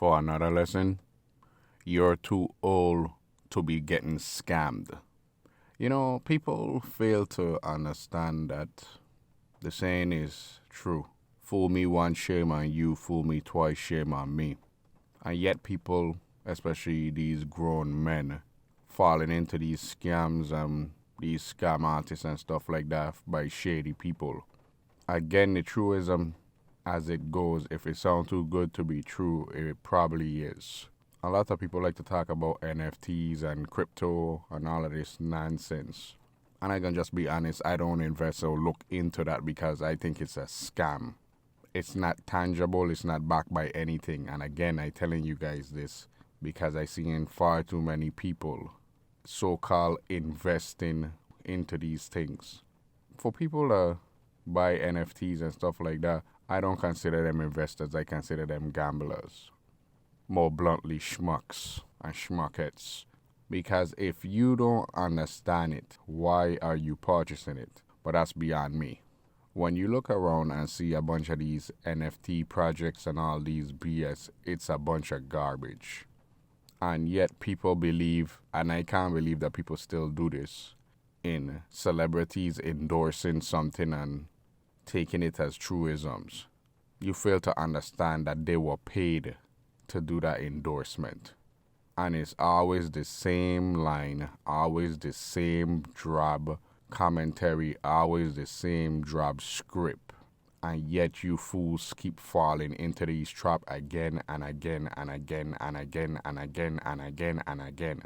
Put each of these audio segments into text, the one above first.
For another lesson, you're too old to be getting scammed. People fail to understand that the saying is true. Fool me once, shame on you. Fool me twice, shame on me. And yet people, especially these grown men, falling into these scams and these scam artists and stuff like that by shady people. Again, the truism as it goes, if it sounds too good to be true, it probably is. A lot of people like to talk about NFTs and crypto and all of this nonsense. And I can just be honest, I don't invest or look into that because I think it's a scam. It's not tangible, it's not backed by anything. And again, I'm telling you guys this because I see in far too many people so-called investing into these things. For people to buy NFTs and stuff like that, I don't consider them investors, I consider them gamblers. More bluntly, schmucks and schmuckets. Because if you don't understand it, why are you purchasing it? But that's beyond me. When you look around and see a bunch of these NFT projects and all these BS, it's a bunch of garbage. And yet people believe, and I can't believe that people still do this, in celebrities endorsing something and taking it as truisms. You fail to understand that they were paid to do that endorsement. And it's always the same line, always the same drab commentary, always the same drab script. And yet you fools keep falling into these traps again and again and again and again and again and again and again.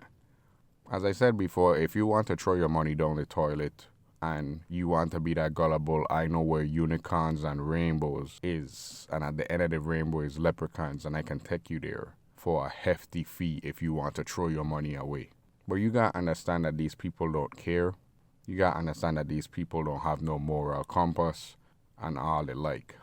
As I said before, if you want to throw your money down the toilet and you want to be that gullible, I know where unicorns and rainbows is. And at the end of the rainbow is leprechauns, and I can take you there for a hefty fee if you want to throw your money away. But you gotta understand that these people don't care. You gotta understand that these people don't have no moral compass and all the like.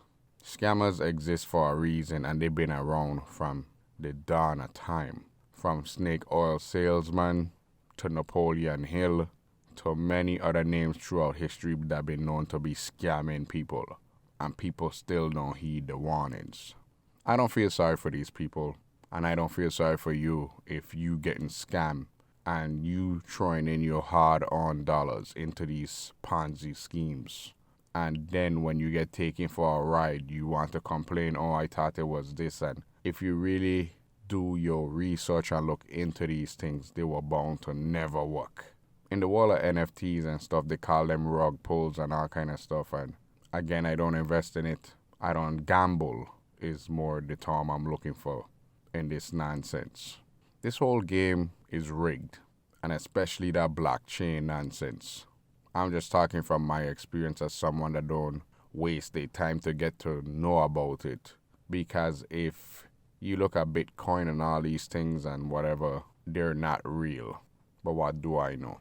Scammers exist for a reason, and they've been around from the dawn of time. From snake oil salesman to Napoleon Hill to many other names throughout history that have been known to be scamming people, and people still don't heed the warnings. I don't feel sorry for these people, and I don't feel sorry for you if you getting scammed and you throwing in your hard-earned dollars into these Ponzi schemes. And then when you get taken for a ride, you want to complain, oh, I thought it was this. And if you really do your research and look into these things, they were bound to never work. In the world of NFTs and stuff, they call them rug pulls and all kind of stuff. And again, I don't invest in it. I don't gamble is more the term I'm looking for in this nonsense. This whole game is rigged, and especially that blockchain nonsense. I'm just talking from my experience as someone that don't waste their time to get to know about it. Because if you look at Bitcoin and all these things and whatever, they're not real. But what do I know?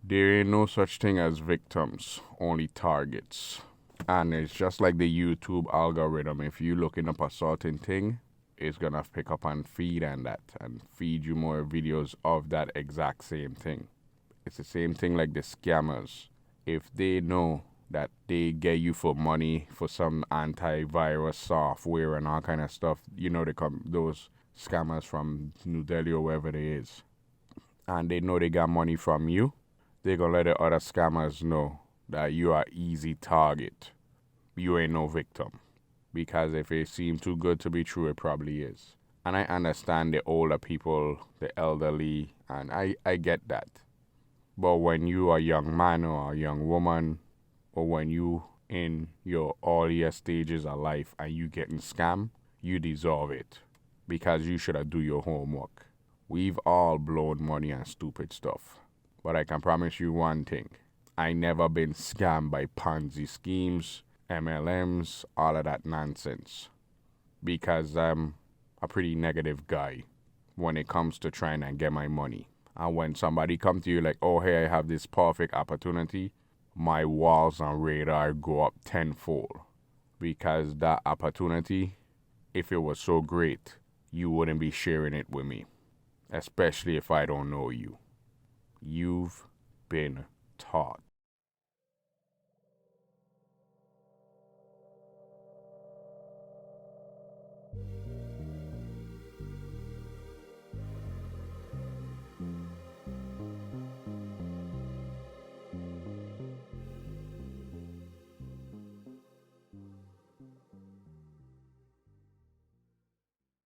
There ain't no such thing as victims, only targets. And it's just like the YouTube algorithm. If you looking up a certain thing, it's gonna pick up and feed on that and feed you more videos of that exact same thing. It's the same thing like the scammers. If they know that they get you for money for some antivirus software and all kind of stuff, they come those scammers from New Delhi or wherever it is, and they know they got money from you, they're gonna let the other scammers know that you are easy target. You ain't no victim. Because if it seems too good to be true, it probably is. And I understand the older people, the elderly, and I get that. But when you are a young man or a young woman, or when you in your earlier stages of life and you getting scammed, you deserve it. Because you should have do your homework. We've all blown money on stupid stuff. But I can promise you one thing. I never been scammed by Ponzi schemes, MLMs, all of that nonsense. Because I'm a pretty negative guy when it comes to trying to get my money. And when somebody come to you like, oh, hey, I have this perfect opportunity, my walls and radar go up tenfold. Because that opportunity, if it was so great, you wouldn't be sharing it with me. Especially if I don't know you. You've been taught.